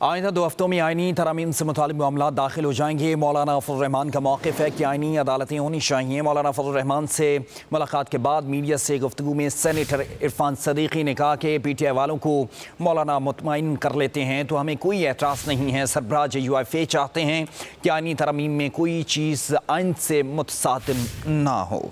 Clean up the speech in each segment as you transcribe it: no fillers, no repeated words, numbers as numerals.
आइंदा 2 हफ्तों में आइनी तरामीम से मुतालिक मामला दाखिल हो जाएंगे। मौलाना फजल रहमान का मौक़िफ़ है कि आइनी अदालतें होनी चाहिए। मौलाना फजल रहमान से मुलाकात के बाद मीडिया से गुफ्तगू में सेनेटर इरफान सदीकी ने कहा कि PTI वालों को मौलाना मुतमईन कर लेते हैं तो हमें कोई एतराज़ नहीं है। सरबराह JUIFA चाहते हैं कि आइनी तरामीम में कोई चीज़ आइन से मुतसादिम ना हो।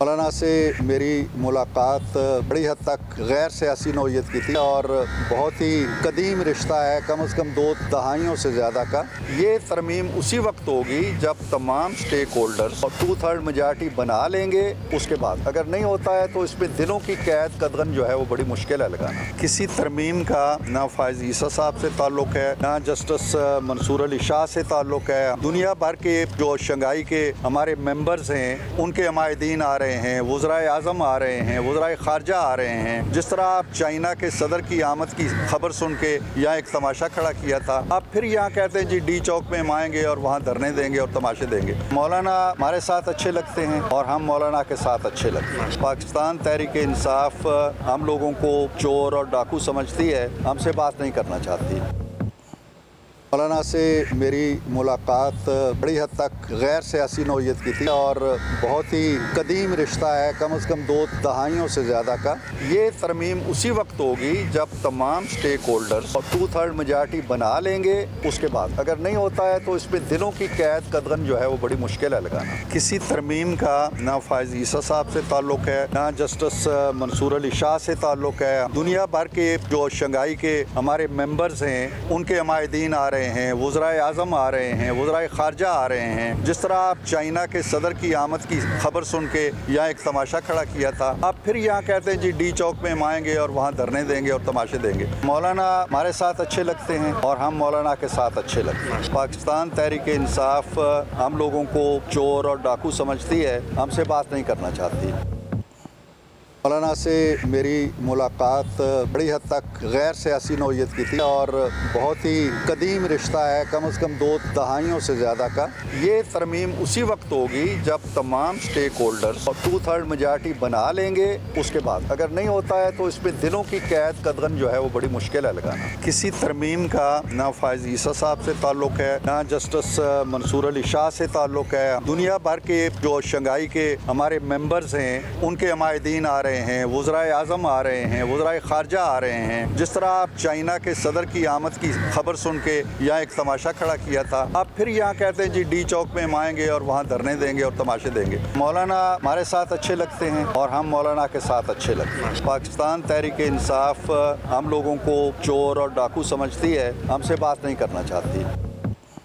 मौलाना से मेरी मुलाकात बड़ी हद तक गैर सियासी नौयत की थी और बहुत ही कदीम रिश्ता है, कम से कम 2 दहाइयों से ज़्यादा का। ये तरमीम उसी वक्त होगी जब तमाम स्टेक होल्डर्स और 2/3 मेजॉरिटी बना लेंगे। उसके बाद अगर नहीं होता है तो इसमें दिनों की कैद कदगन जो है वो बड़ी मुश्किल है लगाना। किसी तरमीम का ना फ़ाइज़ ईसा साहब से ताल्लुक़ है, ना जस्टिस मंसूर अली शाह से ताल्लुक़ है। दुनिया भर के जो शंघाई के हमारे मेंबर्स हैं उनके हमायदीन आ रहे हैं, वज़राए आज़म आ रहे हैं, वज़राए ख़ारजा आ रहे हैं। जिस तरह आप चाइना के सदर की आमद की खबर सुन के यहाँ एक तमाशा खड़ा किया था, आप फिर यहाँ कहते हैं जी D चौक में हम आएंगे और वहाँ धरने देंगे और तमाशे देंगे। मौलाना हमारे साथ अच्छे लगते हैं और हम मौलाना के साथ अच्छे लगते हैं। पाकिस्तान तहरीक इंसाफ हम लोगों को चोर और डाकू समझती है, हमसे बात नहीं करना चाहती। मौलाना से मेरी मुलाकात बड़ी हद तक गैर सियासी नौयत की थी और बहुत ही कदीम रिश्ता है, कम से कम 2 दहाइयों से ज़्यादा का। ये तरमीम उसी वक्त होगी जब तमाम स्टेक होल्डर्स और 2/3 मेजॉरिटी बना लेंगे। उसके बाद अगर नहीं होता है तो इसमें दिनों की कैद कदगन जो है वो बड़ी मुश्किल है लगाना। किसी तरमीम का ना फ़ाइज़ ईसा साहब से ताल्लुक़ है, ना जस्टिस मंसूर अली शाह से ताल्लुक़ है। दुनिया भर के जो शंघाई के हमारे मेंबर्स हैं उनके हमायदीन आ रहे हैं, वज़राए आज़म आ रहे हैं, वज़राए ख़ारजा आ रहे हैं। जिस तरह आप चाइना के सदर की आमद की खबर सुन के यहाँ एक तमाशा खड़ा किया था, आप फिर यहाँ कहते हैं जी D चौक में हम आएंगे और वहाँ धरने देंगे और तमाशे देंगे। मौलाना हमारे साथ अच्छे लगते हैं और हम मौलाना के साथ अच्छे लगते हैं। पाकिस्तान तहरीक इंसाफ हम लोगों को चोर और डाकू समझती है, हमसे बात नहीं करना चाहती। मौलाना से मेरी मुलाकात बड़ी हद तक गैर सियासी नौयत की थी और बहुत ही कदीम रिश्ता है, कम से कम 2 दहाइयों से ज़्यादा का। ये तरमीम उसी वक्त होगी जब तमाम स्टेक होल्डर्स और 2/3 मेजॉरिटी बना लेंगे। उसके बाद अगर नहीं होता है तो इसमें दिनों की कैद कदगन जो है वो बड़ी मुश्किल है लगाना। किसी तरमीम का ना फ़ाइज़ ईसा साहब से ताल्लुक़ है, ना जस्टिस मंसूर अली शाह से ताल्लुक़ है। दुनिया भर के जो शंघाई के हमारे मेंबर्स हैं उनके हमायदीन आ रहे हैं, वज़राए आज़म आ रहे हैं, वज़राए ख़ारजा आ रहे हैं। जिस तरह आप चाइना के सदर की आमद की खबर सुन के यहाँ एक तमाशा खड़ा किया था, आप फिर यहाँ कहते हैं जी D चौक में हम आएंगे और वहाँ धरने देंगे और तमाशे देंगे। मौलाना हमारे साथ अच्छे लगते हैं और हम मौलाना के साथ अच्छे लगते हैं। पाकिस्तान तहरीक इंसाफ हम लोगों को चोर और डाकू समझती है, हमसे बात नहीं करना चाहती।